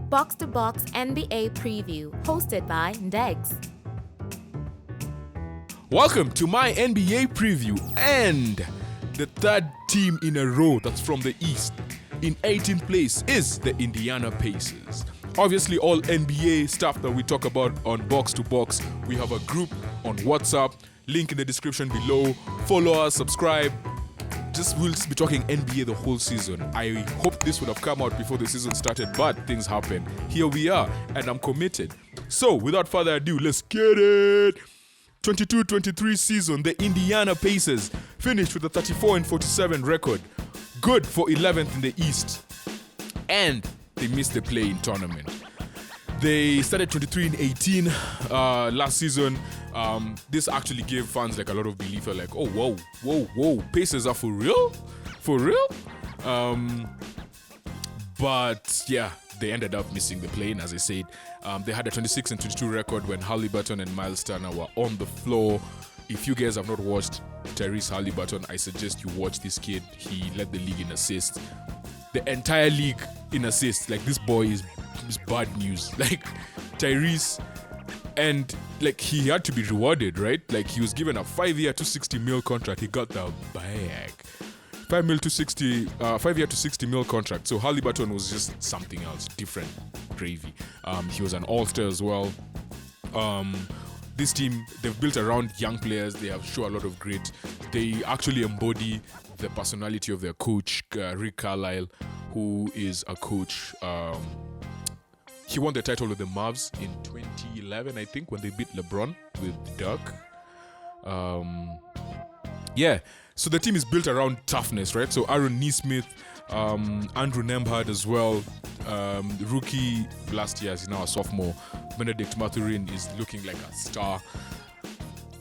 Box to Box NBA Preview, hosted by Ndegz. Welcome to my NBA preview and the third team in a row that's from the East. In 18th place is the Indiana Pacers. Obviously, all NBA stuff that we talk about on Box to Box, we have a group on WhatsApp, link in the description below. Follow us, subscribe. We'll be talking NBA the whole season. I hope this would have come out before the season started, but things happen. Here we are, and I'm committed. So, without further ado, let's get it. 22-23 season, the Indiana Pacers finished with a 34-47 record. Good for 11th in the East. And they missed the play-in tournament. They started 23-18 last season. This actually gave fans like a lot of belief. Like, oh, whoa, Pacers are for real? For real? But yeah, they ended up missing the play-in, as I said. They had a 26-22 record when Haliburton and Miles Turner were on the floor. If you guys have not watched Tyrese Haliburton, I suggest you watch this kid. He led the league in assists. The entire league in assists. Like, this boy is bad news. Like, Tyrese, and like, he had to be rewarded, right? Like, he was given a 5-year $260 million contract. He got the bag. 5-year $260 million contract. So Haliburton was just something else, different gravy. He was an all-star as well. This team, they've built around young players. They have shown a lot of grit. They actually embody the personality of their coach, Rick Carlisle, who is a coach. He won the title with the Mavs in 2011, I think, when they beat LeBron with Dirk. Yeah, so the team is built around toughness, right? So Aaron Nesmith, Andrew Nembhard as well, rookie last year, he's now a sophomore. Benedict Mathurin is looking like a star.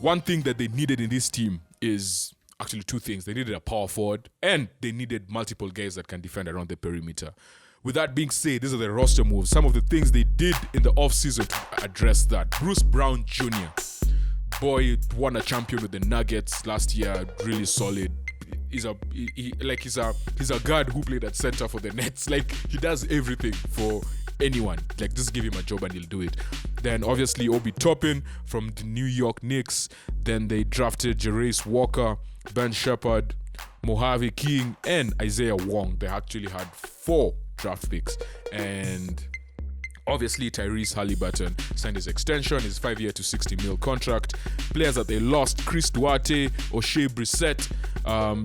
One thing that they needed in this team is actually two things. They needed a power forward and they needed multiple guys that can defend around the perimeter. With that being said, these are the roster moves. Some of the things they did in the offseason to address that. Bruce Brown Jr. Boy won a champion with the Nuggets last year. Really solid. He's a guard who played at center for the Nets. Like, he does everything for anyone. Like, just give him a job and he'll do it. Then obviously Obi Toppin from the New York Knicks. Then they drafted Jarace Walker, Ben Shepherd, Mojave King, and Isaiah Wong. They actually had 4 draft picks. And obviously Tyrese Haliburton signed his extension, his 5-year $260 million contract. Players that they lost: Chris Duarte, O'Shea Brissett,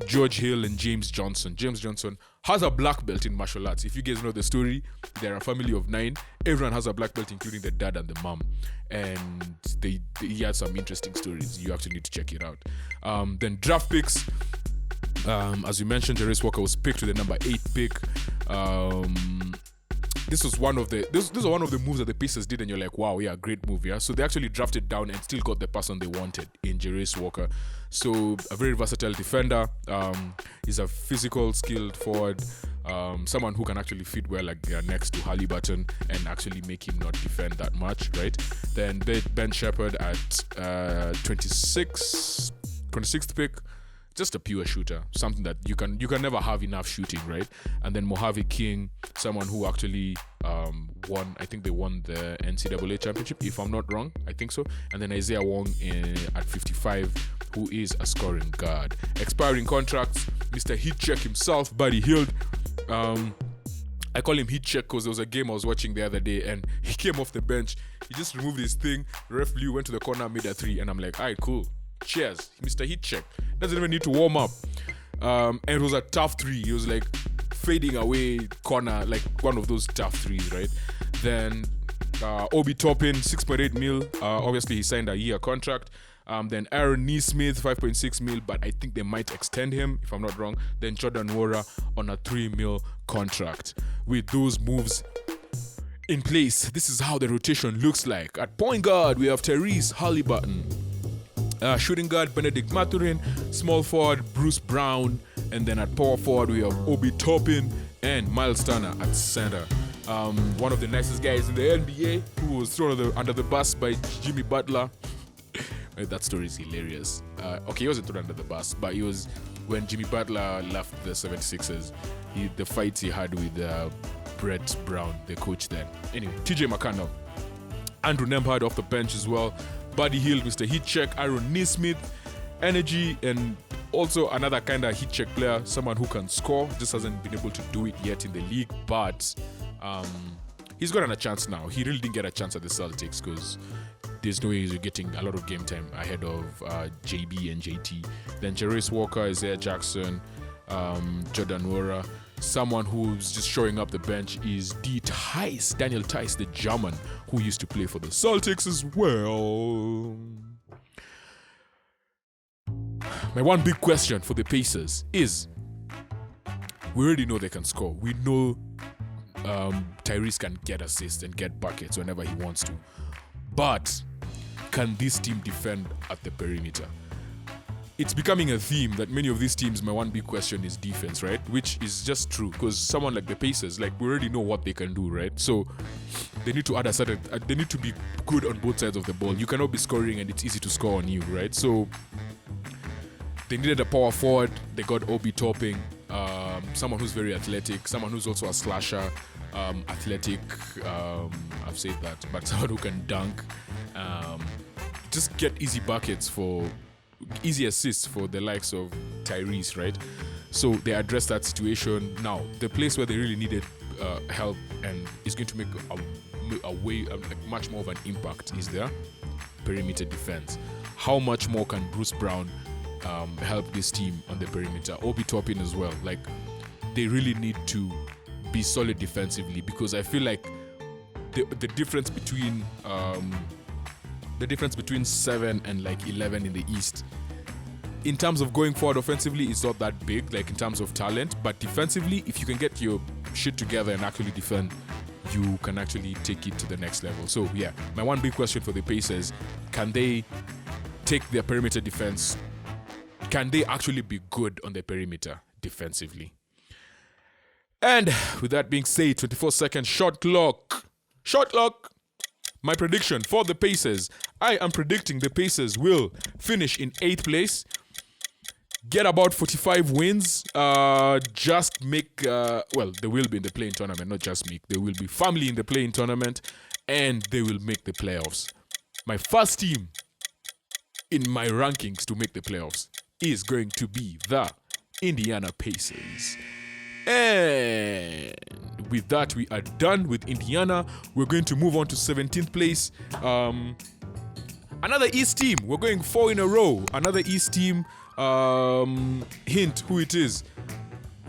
George Hill, and James Johnson. James Johnson has a black belt in martial arts. If you guys know the story, they're a family of 9. Everyone has a black belt, including the dad and the mom. And he had some interesting stories. You actually need to check it out. Then draft picks. As we mentioned, Jarace Walker was picked with the number 8 pick. This was one of the moves that the Pacers did, and you're like, wow, yeah, great move, yeah. So they actually drafted down and still got the person they wanted in Jarace Walker. So a very versatile defender. He's a physical, skilled forward. Someone who can actually fit well next to Haliburton and actually make him not defend that much, right? Then Ben Shepherd at 26th pick. Just a pure shooter, something that you can never have enough shooting, right? And then Mojave King, someone who actually won, I think they won the NCAA championship, if I'm not wrong, I think so. And then Isaiah Wong at 55, who is a scoring guard. Expiring contracts, Mr. Heat Check himself, Buddy Hield. I call him Heat Check because there was a game I was watching the other day and he came off the bench. He just removed his thing, the ref blew, went to the corner, made a 3, and I'm like, alright, cool. Cheers, Mr. Heat Check. Doesn't even need to warm up. And it was a tough 3. He was like fading away corner, like one of those tough 3s, right? Then Obi Toppin, $6.8 million. Obviously, he signed a year contract. Then Aaron Nesmith, $5.6 million, but I think they might extend him, if I'm not wrong. Then Jordan Nwora on a $3 million contract. With those moves in place, this is how the rotation looks like. At point guard, we have Tyrese Haliburton. Shooting guard, Benedict Mathurin. Small forward, Bruce Brown. And then at power forward, we have Obi Toppin and Miles Turner at center. One of the nicest guys in the NBA who was thrown under the bus by Jimmy Butler. That story is hilarious. Okay, he wasn't thrown under the bus, but he was when Jimmy Butler left the 76ers. The fights he had with Brett Brown, the coach then. Anyway, TJ McConnell, Andrew Nembhard off the bench as well, Buddy Hield, Mr. Heat Check, Aaron Nesmith, energy, and also another kind of heat check player, someone who can score, just hasn't been able to do it yet in the league, but he's gotten a chance now. He really didn't get a chance at the Celtics because there's no way he's getting a lot of game time ahead of JB and JT. Then Jerris Walker, Isaiah Jackson, Jordan Nwora. Someone who's just showing up the bench is Daniel Tice, the German who used to play for the Celtics as well. My one big question for the Pacers is, we already know they can score. We know Tyrese can get assists and get buckets whenever he wants to. But can this team defend at the perimeter? It's becoming a theme that many of these teams, my one big question is defense, right? Which is just true, because someone like the Pacers, like, we already know what they can do, right? So they need to add they need to be good on both sides of the ball. You cannot be scoring and it's easy to score on you, right? So they needed a power forward. They got Obi Topping, someone who's very athletic, someone who's also a slasher, athletic, I've said that, but someone who can dunk, just get easy assists for the likes of Tyrese, right? So they addressed that situation. Now, the place where they really needed help and is going to make much more of an impact is their perimeter defense. How much more can Bruce Brown help this team on the perimeter? Obi Toppin as well. Like, they really need to be solid defensively, because I feel like the difference between 7 and like 11 in the East, in terms of going forward offensively, it's not that big, like in terms of talent. But defensively, if you can get your shit together and actually defend, you can actually take it to the next level. So yeah, my one big question for the Pacers: can they take their perimeter defense? Can they actually be good on the perimeter defensively? And with that being said, 24-second shot clock. My prediction for the Pacers: I am predicting the Pacers will finish in 8th place, get about 45 wins, just make, they will be in the play-in tournament, not just make, they will be firmly in the play-in tournament, and they will make the playoffs. My first team in my rankings to make the playoffs is going to be the Indiana Pacers. And with that, we are done with Indiana. We're going to move on to 17th place. Another East team. We're going 4 in a row. Another East team. Hint who it is.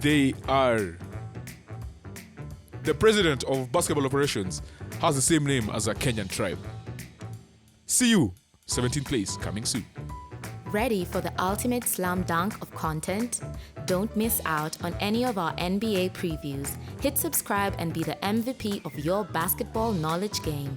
They are the president of basketball operations. Has the same name as a Kenyan tribe. See you. 17th place coming soon. Ready for the ultimate slam dunk of content? Don't miss out on any of our NBA previews. Hit subscribe and be the MVP of your basketball knowledge game.